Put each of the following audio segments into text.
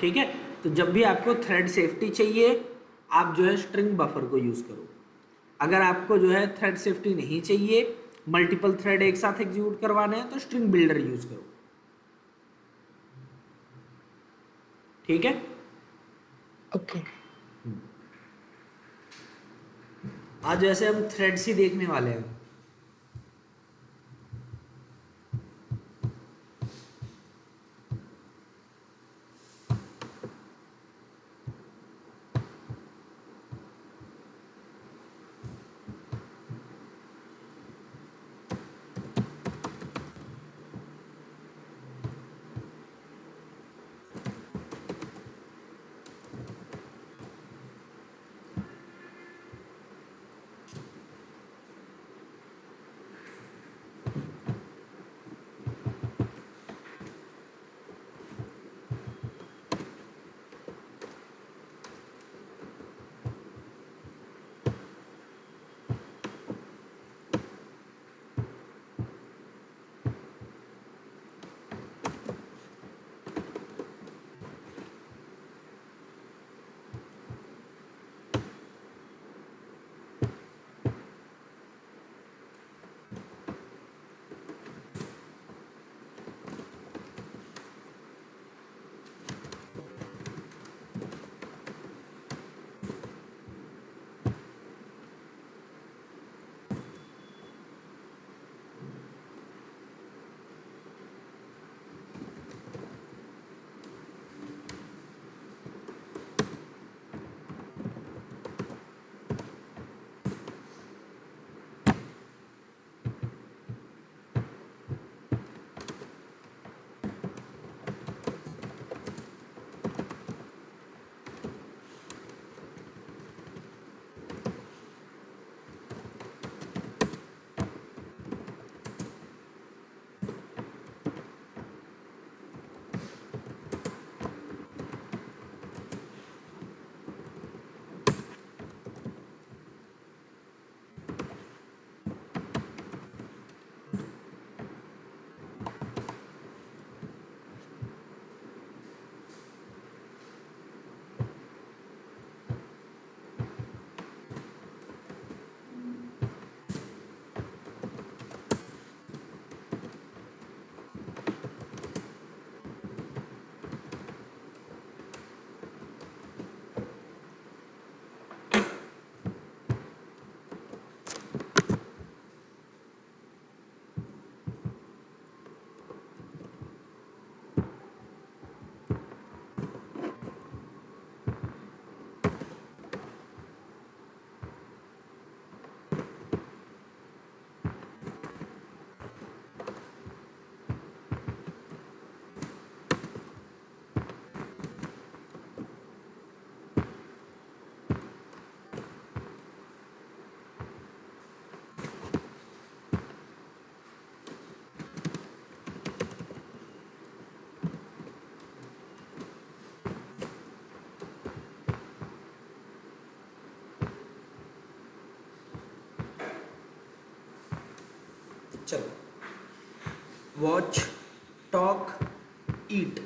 ठीक है। तो जब भी आपको थ्रेड सेफ्टी चाहिए, आप जो है स्ट्रिंग बफर को यूज करो। अगर आपको जो है थ्रेड सेफ्टी नहीं चाहिए, मल्टीपल थ्रेड एक साथ एग्जीक्यूट करवाने हैं, तो स्ट्रिंग बिल्डर यूज करो। ठीक है। ओके। आज वैसे हम थ्रेड्स ही देखने वाले हैं। चलो, वॉच, टॉक, ईट।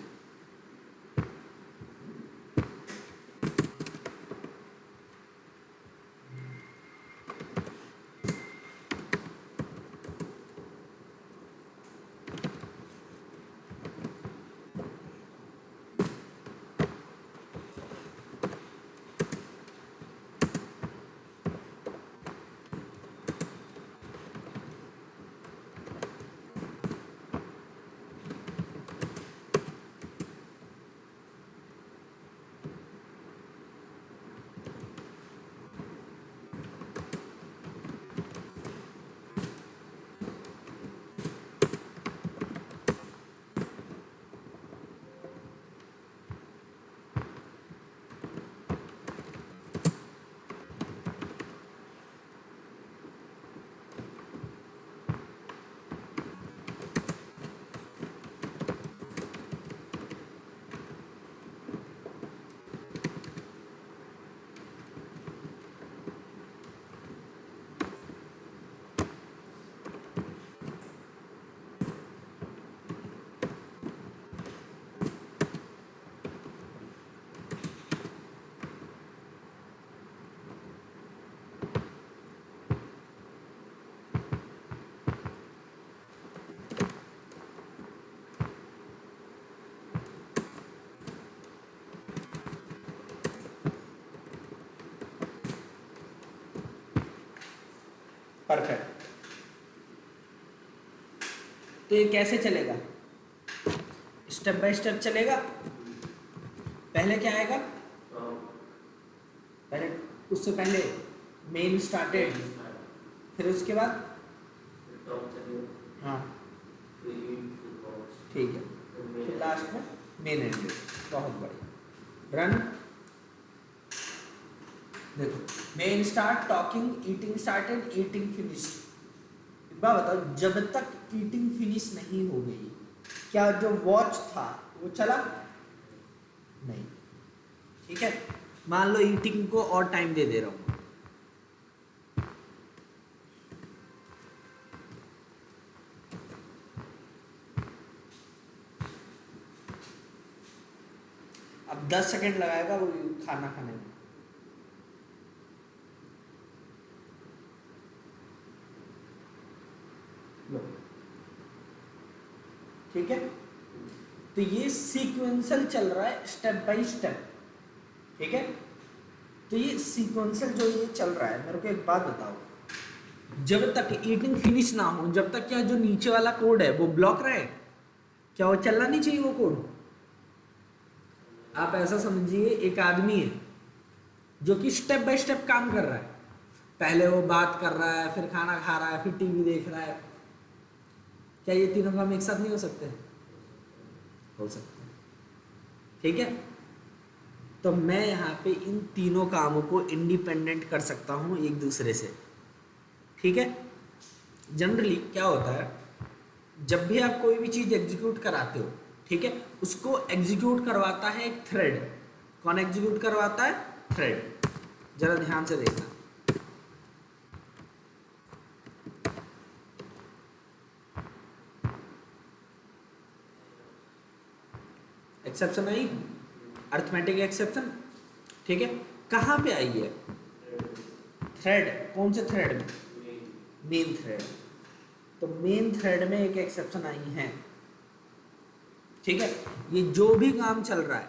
परफेक्ट। तो ये कैसे चलेगा? स्टेप बाय स्टेप चलेगा। पहले क्या आएगा? पहले उससे पहले मेन स्टार्टेड, फिर उसके बाद हाँ ठीक है, फिर लास्ट में मेन एंडेड। बहुत बढ़िया। रन। देखो, main start, talking, eating started, eating finish. एक बात बताओ, जब तक ईटिंग फिनिश नहीं हो गई, क्या जो वॉच था वो चला? नहीं। ठीक है, मान लो ईटिंग को और टाइम दे दे रहा हूं। अब 10 सेकंड लगाएगा वो खाना खाने में। लो, ठीक है, तो ये सीक्वेंशियल चल रहा है, स्टेप बाय स्टेप। ठीक है, तो ये सीक्वेंशियल जो ये चल रहा है, मेरे को एक बात बताओ, जब तक ईटिंग फिनिश ना हो, जब तक क्या जो नीचे वाला कोड है वो ब्लॉक रहे? क्या वो चलना नहीं चाहिए वो कोड? आप ऐसा समझिए, एक आदमी है जो कि स्टेप बाय स्टेप काम कर रहा है। पहले वो बात कर रहा है, फिर खाना खा रहा है, फिर टीवी देख रहा है। क्या ये तीनों काम एक साथ नहीं हो सकते? हो सकते हैं। ठीक है, तो मैं यहाँ पे इन तीनों कामों को इंडिपेंडेंट कर सकता हूँ एक दूसरे से। ठीक है, जनरली क्या होता है, जब भी आप कोई भी चीज़ एग्जीक्यूट कराते हो, ठीक है, उसको एग्जीक्यूट करवाता है एक थ्रेड। कौन एग्जीक्यूट करवाता है? थ्रेड। जरा ध्यान से देखना। Exception I, arithmetic exception. ठीक है, कहाँ पे आई है? थ्रेड। कौन से थ्रेड में? Main thread. तो मेन थ्रेड में एक एक्सेप्शन आई है। ठीक है, ये जो भी काम चल रहा है,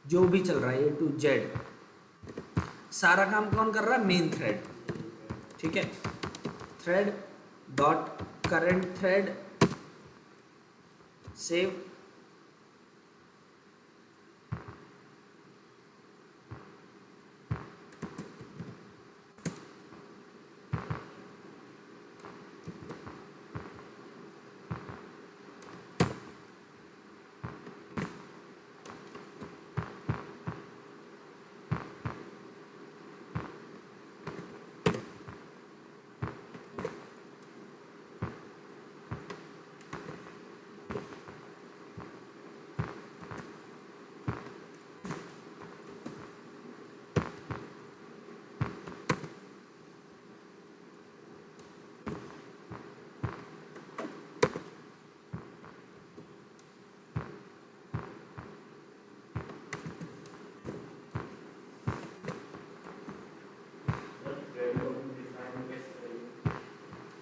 जो भी चल रहा है ए टू जेड, सारा काम कौन कर रहा है? Main thread. ठीक है, thread dot current thread save.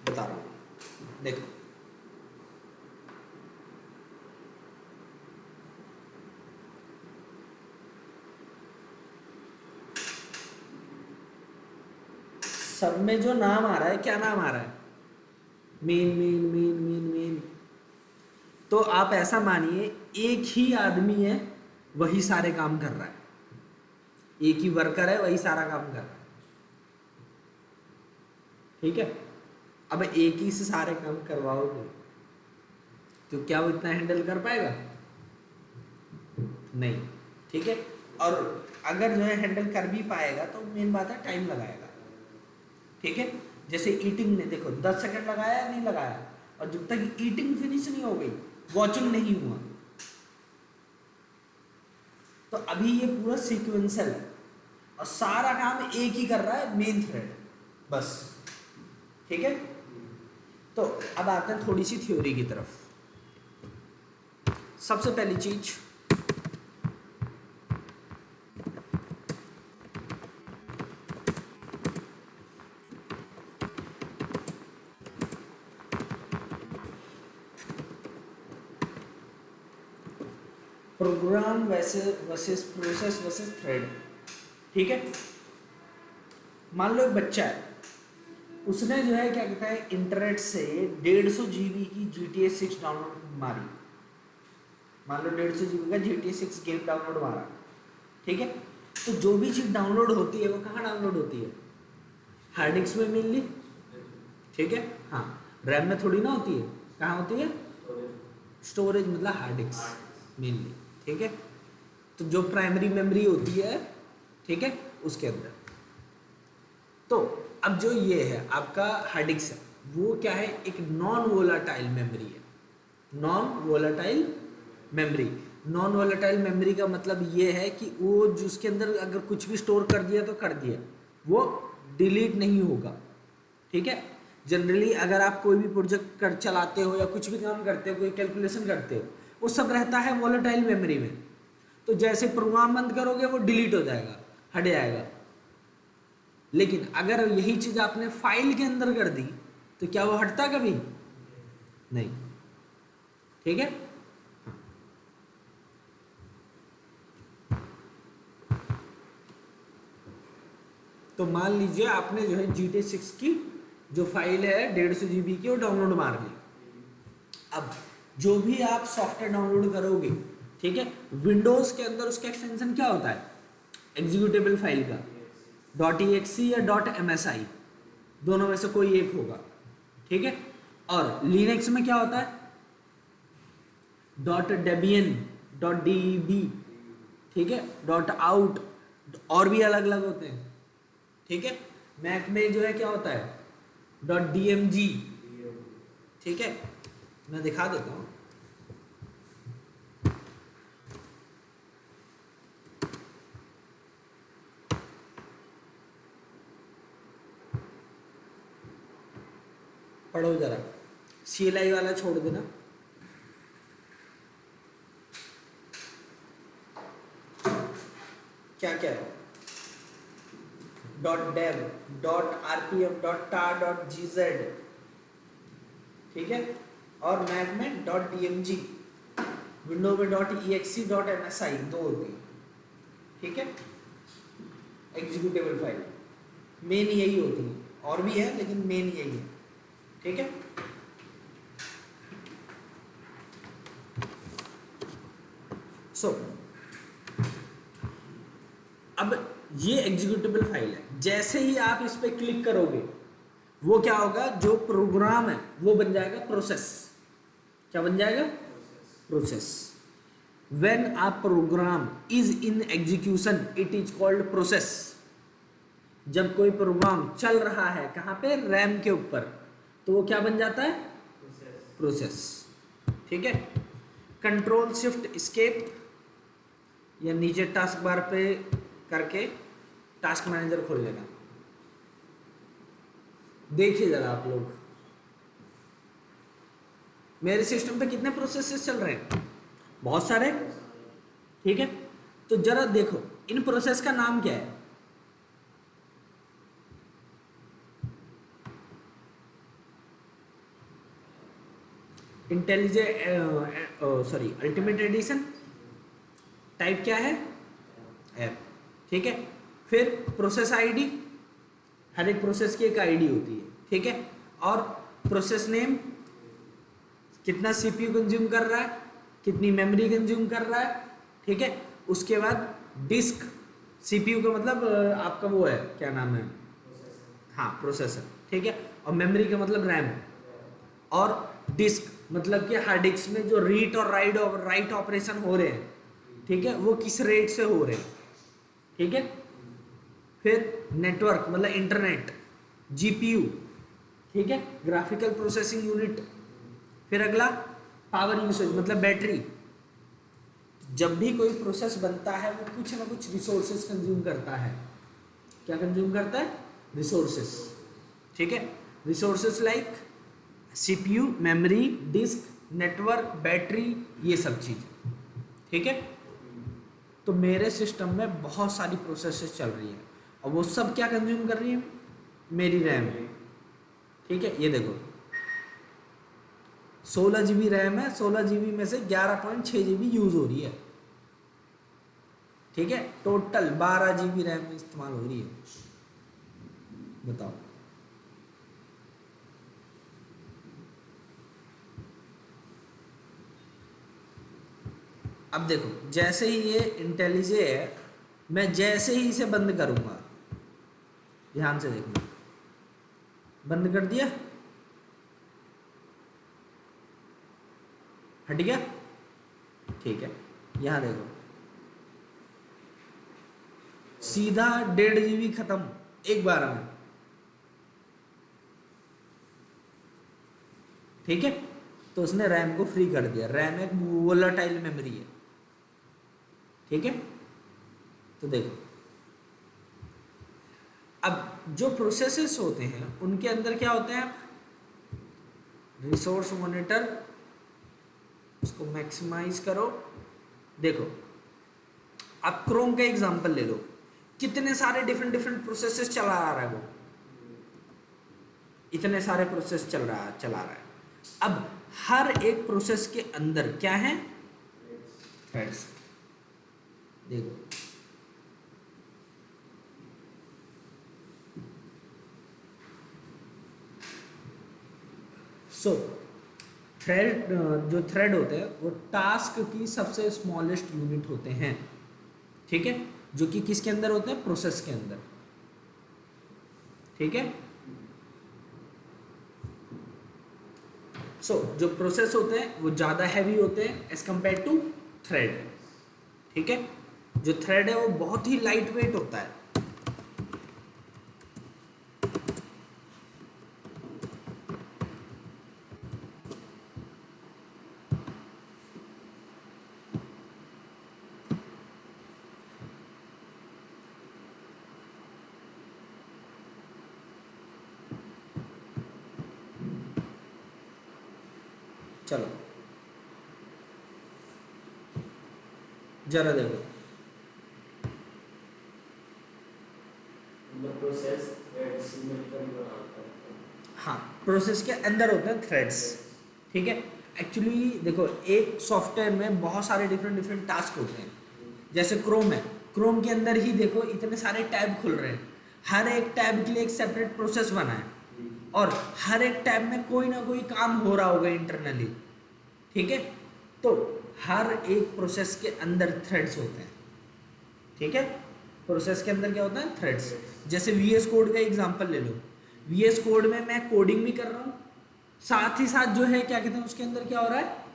बता रहा हूँ, देखो, सब में जो नाम आ रहा है, क्या नाम आ रहा है? Main main main main main. तो आप ऐसा मानिए, एक ही आदमी है, वही सारे काम कर रहा है। एक ही वर्कर है, वही सारा काम कर रहा है। ठीक है, अब एक ही से सारे काम करवाओगे तो क्या वो इतना हैंडल कर पाएगा? नहीं। ठीक है, और अगर जो है हैंडल कर भी पाएगा तो मेन बात है टाइम लगाएगा। ठीक है, जैसे ईटिंग ने देखो 10 सेकंड लगाया या नहीं लगाया, और जब तक ईटिंग फिनिश नहीं हो गई, वॉचिंग नहीं हुआ, तो अभी ये पूरा सीक्वेंशियल है और सारा काम एक ही कर रहा है, मेन थ्रेड, बस। ठीक है, तो अब आते हैं थोड़ी सी थ्योरी की तरफ। सबसे पहली चीज, program versus process versus thread. ठीक है, मान लो एक बच्चा है, उसने जो है क्या कहता है इंटरनेट से 150 जीबी की GTA 6 डाउनलोड मारी। मान लो 150 जीबी का GTA 6 गेम डाउनलोड मारा, ठीक है। तो जो भी चीज़ डाउनलोड होती है वो कहाँ डाउनलोड होती है? हार्ड डिस्क में मेनली, ठीक है। हाँ, रैम में थोड़ी ना होती है, कहाँ होती है? स्टोरेज मतलब हार्ड डिस्क मेनली, ठीक है। तो जो प्राइमरी मेमोरी होती है, ठीक है, उसके अंदर। तो अब जो ये है आपका हार्ड डिस्क है, वो क्या है? एक नॉन वोलाटाइल मेमोरी है। Non volatile memory. Non volatile memory का मतलब ये है कि वो जिसके अंदर अगर कुछ भी स्टोर कर दिया तो कर दिया, वो डिलीट नहीं होगा, ठीक है। जनरली अगर आप कोई भी प्रोजेक्ट कर चलाते हो या कुछ भी काम करते हो, कोई कैलकुलेशन करते हो, वो सब रहता है वोलेटाइल मेमोरी में। तो जैसे प्रोग्राम बंद करोगे वो डिलीट हो जाएगा, हट जाएगा। लेकिन अगर यही चीज आपने फाइल के अंदर कर दी तो क्या वो हटता कभी? नहीं, ठीक है। तो मान लीजिए आपने जो है GTA 6 की जो फाइल है 150 जीबी की, वो डाउनलोड मार ली। अब जो भी आप सॉफ्टवेयर डाउनलोड करोगे, ठीक है, विंडोज के अंदर उसका एक्सटेंशन क्या होता है? एग्जीक्यूटेबल फाइल का .exe या .msi, दोनों में से कोई एक होगा, ठीक है। और लिनक्स में क्या होता है? .debian, .deb, ठीक है, .out, और भी अलग अलग होते हैं, ठीक है। मैक में जो है क्या होता है? .dmg, ठीक है। मैं दिखा देता हूँ। पढ़ो जरा, CLI वाला छोड़ देना। क्या क्या है? .dev, .rpm, .tar, .gz, ठीक है। और मैक में .dmg, विंडो में .exe, .msi, दो होती है, ठीक है। एग्जीक्यूटेबल फाइल मेन यही होती है, और भी है लेकिन मेन यही है, ठीक है। सो अब ये एग्जीक्यूटेबल फाइल है, जैसे ही आप इस पर क्लिक करोगे वो क्या होगा? जो प्रोग्राम है वो बन जाएगा प्रोसेस। क्या बन जाएगा? Process. When a program is in execution it is called process. जब कोई प्रोग्राम चल रहा है कहाँ पे? रैम के ऊपर, तो वो क्या बन जाता है? प्रोसेस, ठीक है। कंट्रोल शिफ्ट एस्केप या नीचे टास्क बार पे करके टास्क मैनेजर खोल लेना। देखिए जरा आप लोग, मेरे सिस्टम पे कितने प्रोसेसेस चल रहे हैं? बहुत सारे, ठीक है। तो जरा देखो इन प्रोसेस का नाम क्या है? Intelligent, sorry, ultimate addition. Type क्या है? ऐप, ठीक है। फिर प्रोसेस आईडी, हर एक प्रोसेस की एक आईडी होती है, ठीक है। और प्रोसेस नेम, कितना सीपीयू कंज्यूम कर रहा है, कितनी मेमोरी कंज्यूम कर रहा है, ठीक है। उसके बाद डिस्क, सीपीयू का मतलब आपका वो है, क्या नाम है? हाँ, प्रोसेसर, ठीक है। और मेमोरी का मतलब रैम। और डिस्क मतलब कि हार्ड डिस्क में जो रीड और राइट ऑपरेशन हो रहे हैं, ठीक है, वो किस रेट से हो रहे हैं, ठीक है। फिर नेटवर्क मतलब इंटरनेट, जीपीयू, ठीक है, ग्राफिकल प्रोसेसिंग यूनिट। फिर अगला पावर यूसेज मतलब बैटरी। जब भी कोई प्रोसेस बनता है वो कुछ ना कुछ रिसोर्सेज कंज्यूम करता है। क्या कंज्यूम करता है? रिसोर्सेज, ठीक है। Resources like CPU, memory, disk, network, battery, ये सब चीज, ठीक है। तो मेरे सिस्टम में बहुत सारी प्रोसेसेस चल रही हैं और वो सब क्या कंज्यूम कर रही है? मेरी रैम, ठीक है। ये देखो 16 GB रैम है, 16 GB में से 11.6 GB यूज हो रही है, ठीक है। टोटल 12 GB रैम इस्तेमाल हो रही है, बताओ। अब देखो जैसे ही ये इंटेलिजे है, मैं जैसे ही इसे बंद करूंगा, ध्यान से देखना, बंद कर दिया, हट गया, ठीक है। यहां देखो सीधा 1.5 GB खत्म एक बार में, ठीक है। तो उसने रैम को फ्री कर दिया। रैम एक वोलेटाइल मेमोरी है, ठीक है। तो देखो अब जो प्रोसेसेस होते हैं उनके अंदर क्या होते हैं, रिसोर्स मॉनिटर, उसको मैक्सिमाइज करो। देखो आप क्रोम का एग्जांपल ले लो, कितने सारे डिफरेंट डिफरेंट प्रोसेसेस चला आ रहा है, वो इतने सारे प्रोसेस चला रहा है। अब हर एक प्रोसेस के अंदर क्या है, थ्रेड्स। देखो सो थ्रेड, जो थ्रेड होते हैं वो टास्क की सबसे स्मॉलेस्ट यूनिट होते हैं, ठीक है, जो कि किसके अंदर होते हैं, प्रोसेस के अंदर, ठीक है। सो जो प्रोसेस होते हैं वो ज़्यादा हैवी होते हैं एज कंपेयर टू थ्रेड, ठीक है। जो थ्रेड है वो बहुत ही लाइट वेट होता है, चलो जरा देखो, हाँ प्रोसेस के अंदर होते हैं थ्रेड्स, ठीक है। एक्चुअली देखो एक सॉफ्टवेयर में बहुत सारे डिफरेंट डिफरेंट टास्क होते हैं, जैसे क्रोम है, क्रोम के अंदर ही देखो इतने सारे टैब खुल रहे हैं, हर एक टैब के लिए एक सेपरेट प्रोसेस बना है, और हर एक टैब में कोई ना कोई काम हो रहा होगा इंटरनली, ठीक है। तो हर एक प्रोसेस के अंदर थ्रेड्स होते हैं, ठीक है। प्रोसेस के अंदर क्या होता है, थ्रेड्स। जैसे VS कोड का एग्जांपल ले लो, VS कोड में मैं कोडिंग भी कर रहा हूँ, साथ ही साथ जो है क्या कहते हैं उसके अंदर क्या हो रहा है,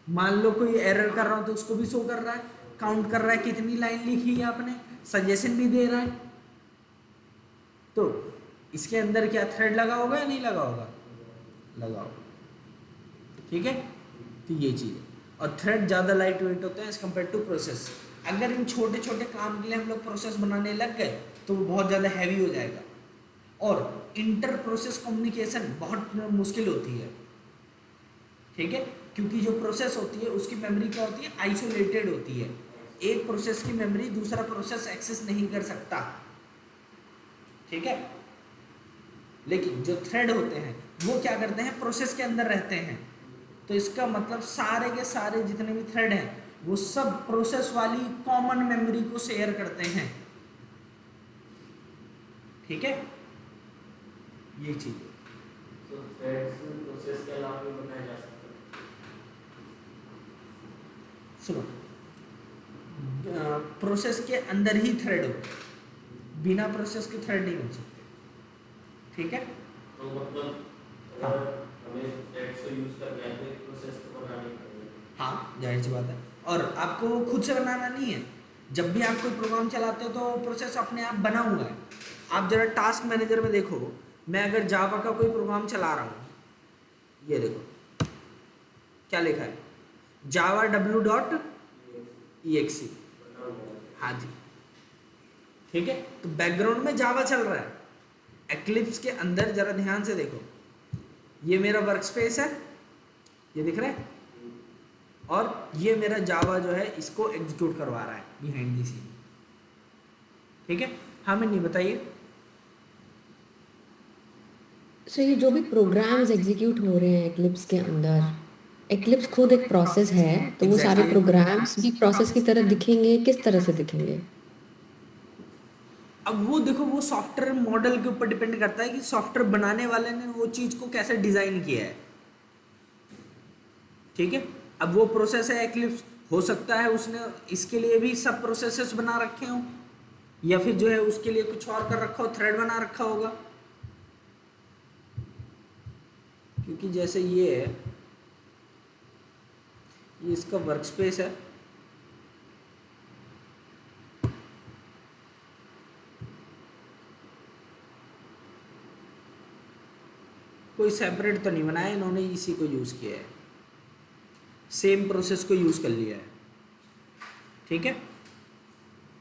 मान लो कोई एरर कर रहा हूँ तो उसको भी शो कर रहा है, काउंट कर रहा है कितनी लाइन लिखी है आपने, सजेशन भी दे रहा है। तो इसके अंदर क्या थ्रेड लगा होगा या नहीं लगा होगा, लगा होगा, ठीक है। तो ये चीज़ है, और थ्रेड ज़्यादा लाइट वेट होते हैं एज कम्पेयर टू प्रोसेस। अगर इन छोटे छोटे काम के लिए हम लोग प्रोसेस बनाने लग गए तो वो बहुत ज़्यादा हैवी हो जाएगा, और इंटर प्रोसेस कम्युनिकेशन बहुत मुश्किल होती है, ठीक है। क्योंकि जो प्रोसेस होती है उसकी मेमोरी क्या होती है, आइसोलेटेड होती है, एक प्रोसेस की मेमोरी दूसरा प्रोसेस एक्सेस नहीं कर सकता, ठीक है। लेकिन जो थ्रेड होते हैं वो क्या करते हैं, प्रोसेस के अंदर रहते हैं। तो इसका मतलब सारे के सारे जितने भी थ्रेड हैं वो सब प्रोसेस वाली कॉमन मेमोरी को शेयर करते हैं, ठीक है। ये चीज तो थ्रेड्स प्रोसेस के अलावा भी बनाया जा सकता है। सुनो, प्रोसेस के अंदर ही थ्रेड हो, बिना प्रोसेस के थ्रेड नहीं बन सकते, ठीक है। तो मतलब अगर हमें थ्रेड्स को यूज करके अपने प्रोसेस को बनाने पड़ेगा। हाँ जाहिर सी बात है, और आपको खुद से बनाना नहीं है, जब भी आप कोई प्रोग्राम चलाते हो तो प्रोसेस अपने आप बना हुआ है। आप जरा टास्क मैनेजर में देखो, मैं अगर जावा का कोई प्रोग्राम चला रहा हूँ, ये देखो क्या लिखा है, जावा w.exe, हाँ जी, ठीक है। तो बैकग्राउंड में जावा चल रहा है। एक्लिप्स के अंदर जरा ध्यान से देखो, ये मेरा वर्क स्पेस है, ये दिख रहा है, और ये मेरा जावा जो है इसको एग्जीक्यूट करवा रहा है बिहाइंड द सीन, ठीक है। हाँ मैं नहीं बताइए। सो ये जो भी प्रोग्राम्स एग्जीक्यूट हो रहे हैं एक्लिप्स के अंदर, एक्लिप्स खुद एक प्रोसेस है, तो वो सारे Exactly. प्रोग्राम्स भी प्रोसेस की तरह दिखेंगे, किस तरह से दिखेंगे? अब वो देखो वो सॉफ्टवेयर मॉडल के ऊपर डिपेंड करता है कि सॉफ्टवेयर बनाने वाले ने वो चीज को कैसे डिजाइन किया है, ठीक है। अब वो प्रोसेस है एक्लिप्स, हो सकता है उसने इसके लिए भी सब प्रोसेसेस बना रखे हों, या फिर जो है उसके लिए कुछ और कर रखा हो, थ्रेड बना रखा होगा। क्योंकि जैसे ये है, ये इसका वर्क स्पेस है, कोई सेपरेट तो नहीं बनाया इन्होंने, इसी को यूज़ किया है, सेम प्रोसेस को यूज़ कर लिया है। ठीक है,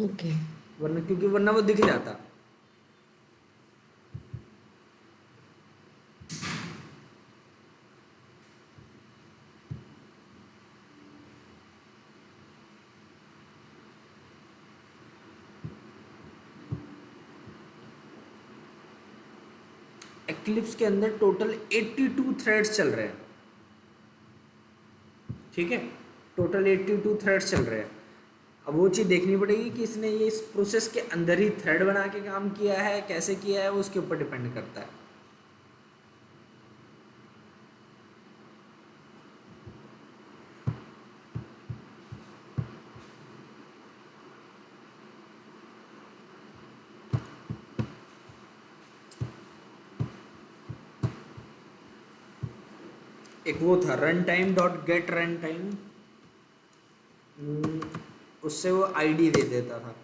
ओके। वरना क्योंकि वरना वो दिख जाता। एक्लिप्स के अंदर टोटल 82 थ्रेड्स चल रहे हैं। ठीक है, टोटल 82 थ्रेड्स चल रहे हैं। अब वो चीज़ देखनी पड़ेगी कि इसने ये इस प्रोसेस के अंदर ही थ्रेड बना के काम किया है, कैसे किया है, वो उसके ऊपर डिपेंड करता है। एक वो था run time dot gate run time, उससे वो आईडी दे देता था।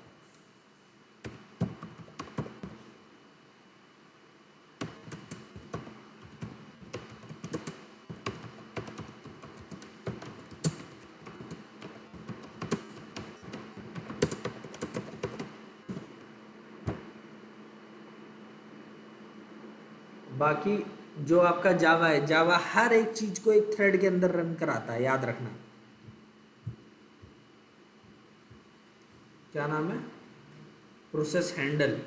बाकी जो आपका जावा है, जावा हर एक चीज को एक थ्रेड के अंदर रन कराता है, याद रखना। क्या नाम है, प्रोसेस हैंडल।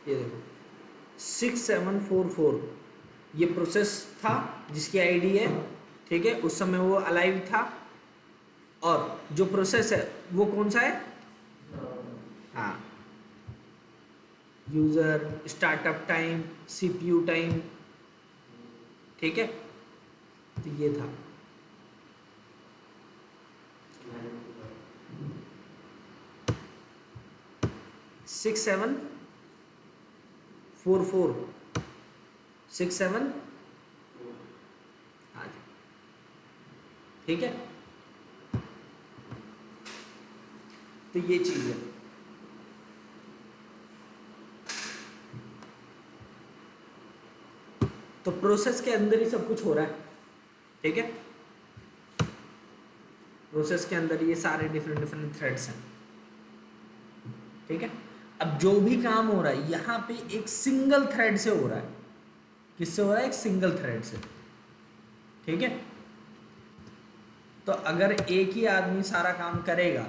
ये देखो 6744 ये प्रोसेस था जिसकी आईडी है। ठीक है, उस समय वो अलाइव था। और जो प्रोसेस है वो कौन सा है, हाँ, user, startup time, CPU time. ठीक है, तो ये था। सिक्स सेवन फोर फोर 67, हाँ जी, ठीक है। तो ये चीज है। तो प्रोसेस के अंदर ही सब कुछ हो रहा है। ठीक है, प्रोसेस के अंदर ये सारे डिफरेंट डिफरेंट थ्रेड्स हैं। ठीक है, अब जो भी काम हो रहा है यहाँ पे एक सिंगल थ्रेड से हो रहा है। किससे हो रहा है, एक सिंगल थ्रेड से। ठीक है, तो अगर एक ही आदमी सारा काम करेगा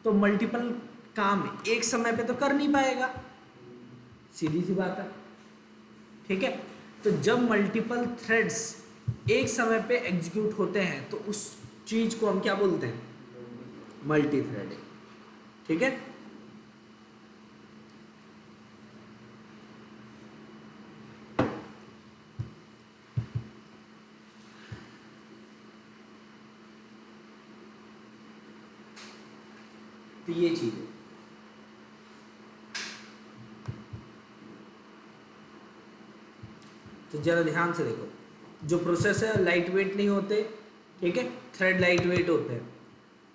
तो मल्टीपल काम एक समय पे तो कर नहीं पाएगा, सीधी सी बात है। ठीक है, तो जब मल्टीपल थ्रेड्स एक समय पे एग्जीक्यूट होते हैं तो उस चीज को हम क्या बोलते हैं, मल्टी थ्रेडिंग। ठीक है, तो ये चीज है। तो जरा ध्यान से देखो, जो प्रोसेस है लाइट वेट नहीं होते। ठीक है, थ्रेड लाइट वेट होते हैं।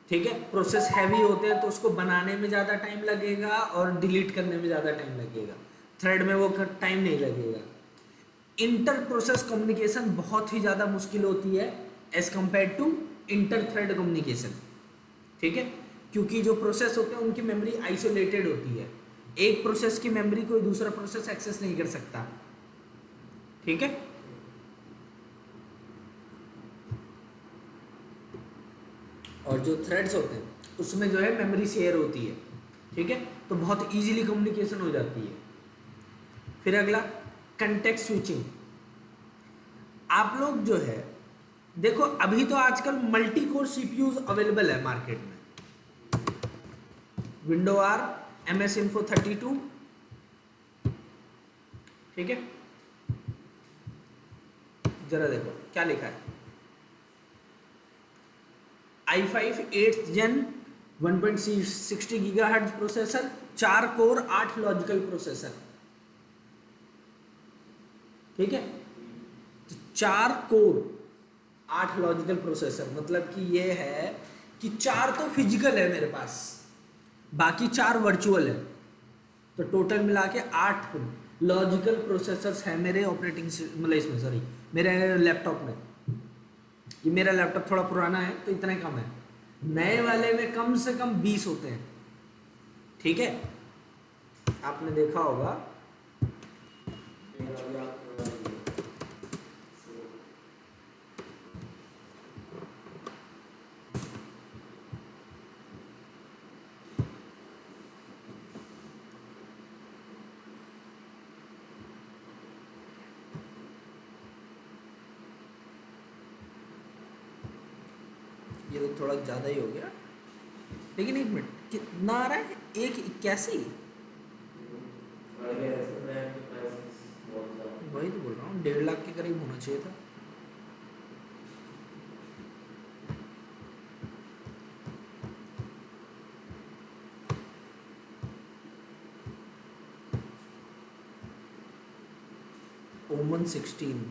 ठीक है, प्रोसेस हैवी होते हैं तो उसको बनाने में ज़्यादा टाइम लगेगा और डिलीट करने में ज़्यादा टाइम लगेगा। थ्रेड में वो टाइम नहीं लगेगा। इंटर प्रोसेस कम्युनिकेशन बहुत ही ज़्यादा मुश्किल होती है as compare to inter thread communication. ठीक है, क्योंकि जो प्रोसेस होते हैं उनकी मेमोरी आइसोलेटेड होती है, एक प्रोसेस की मेमोरी कोई दूसरा प्रोसेस एक्सेस नहीं कर सकता, ठीक है। और जो थ्रेड्स होते हैं उसमें जो है मेमोरी शेयर होती है, ठीक है, तो बहुत इजीली कम्युनिकेशन हो जाती है। फिर अगला कंटेक्स्ट स्विचिंग। आप लोग जो है देखो, अभी तो आजकल मल्टी कोर सीपीयूज अवेलेबल है मार्केट में, विंडो आर, MS Info 32, ठीक है। जरा देखो क्या लिखा है, i5 8th Gen 1.60 GHz processor, 4 core 8 logical processor, ठीक है। 4 कोर 8 लॉजिकल प्रोसेसर मतलब कि ये है कि 4 तो फिजिकल है मेरे पास, बाकी 4 वर्चुअल है, तो टोटल मिला के 8 लॉजिकल प्रोसेसर्स हैं मेरे ऑपरेटिंग मतलब इसमें, सॉरी, मेरे लैपटॉप में। ये मेरा लैपटॉप थोड़ा पुराना है तो इतने कम है, नए वाले में कम से कम 20 होते हैं, ठीक है। आपने देखा होगा ये तो थोड़ा ज़्यादा ही हो गया, लेकिन एक मिनट, कितना आ रहा है, 181, वही तो बोल रहा हूँ, 1.5 लाख के करीब होना चाहिए था। ओमन 16,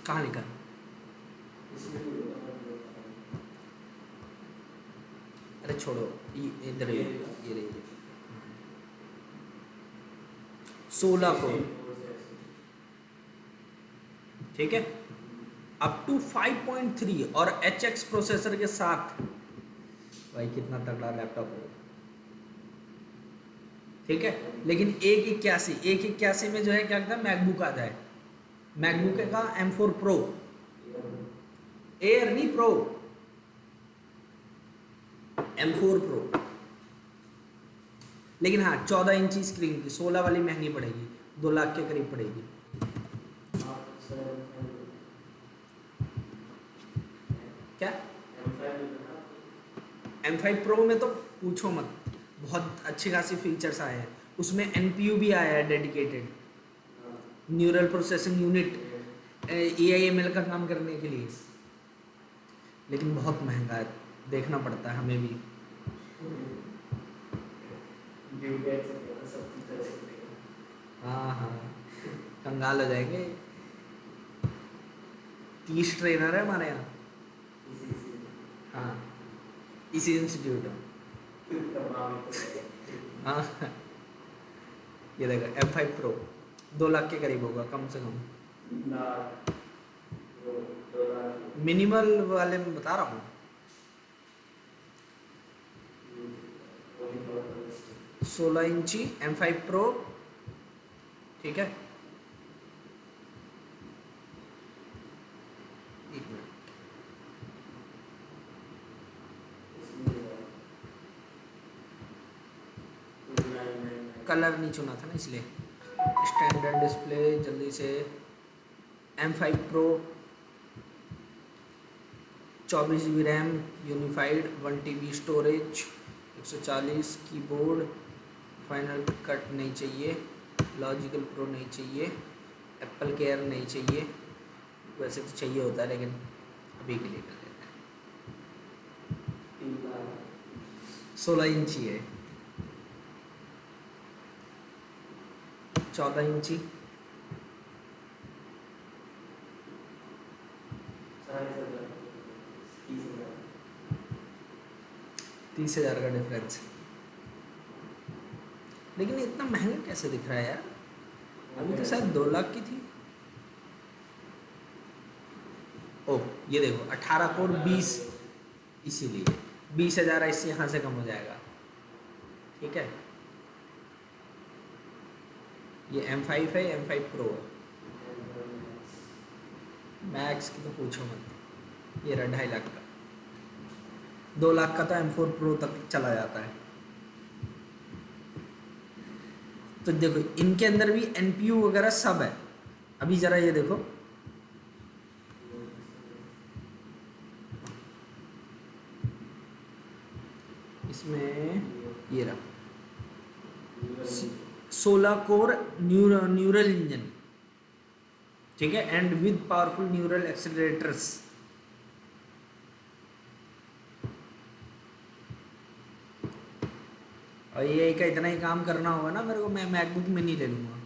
कहाँ लिखा है? अरे छोड़ो, इधर ये रही 16 को, ठीक है, अप टू 5.3 और HX प्रोसेसर के साथ। भाई कितना तगड़ा लैपटॉप है, ठीक है। लेकिन 181 में जो है क्या कहता है, मैकबुक आ जाए, मैकबुक का M4 प्रो, एयर नहीं प्रो, M4 प्रो। लेकिन हाँ 14 इंची स्क्रीन की, 16 वाली महंगी पड़ेगी, 2 लाख के करीब पड़ेगी। क्या M5 प्रो में तो पूछो मत, बहुत अच्छी खासी फीचर्स आए हैं उसमें, NPU भी आया है dedicated, neural processing unit, AIML का काम करने के लिए, लेकिन बहुत महंगा है, देखना पड़ता है हमें भी। हाँ हाँ, कंगाल हो जाएंगे। 30 ट्रेनर है हमारे यहाँ, हाँ इसी इंस्टीट्यूट में। हाँ ये देखो M5 प्रो 2 लाख के करीब होगा कम से कम, मिनिमल वाले में बता रहा हूँ। 16 इंची M5 प्रो, ठीक है। एक मिनट, कलर नहीं चुना था ना इसलिए। स्टैंडर्ड डिस्प्ले जल्दी से, M5 pro 24 GB RAM, unified 1 TB storage, 140 keyboard, final cut नहीं चाहिए, लॉजिकल प्रो नहीं चाहिए, एप्पल केयर नहीं चाहिए, वैसे तो चाहिए होता है लेकिन अभी के लिए कर लेते हैं। 16 इंची है, 14 इंची, 30,000 का डिफरेंस। लेकिन इतना महंगा कैसे दिख रहा है यार, अभी तो शायद 2 लाख की थी। ओह ये देखो 18 कोर 20, इसीलिए 20,000 इससे यहाँ से कम हो जाएगा। ठीक है, ये M5 है, M5 Pro है। मैक्स की तो पूछो मत, ये रहा 2.5 लाख का, 2 लाख का तो M4 Pro तक चला जाता है। तो देखो इनके अंदर भी NPU वगैरह सब है। अभी जरा ये देखो, इसमें ये रहा 16 कोर न्यूरल इंजन, ठीक है, and with powerful neural accelerators. और ये का इतना ही काम करना होगा ना मेरे को, मैं मैकबुक में नहीं ले लूँगा।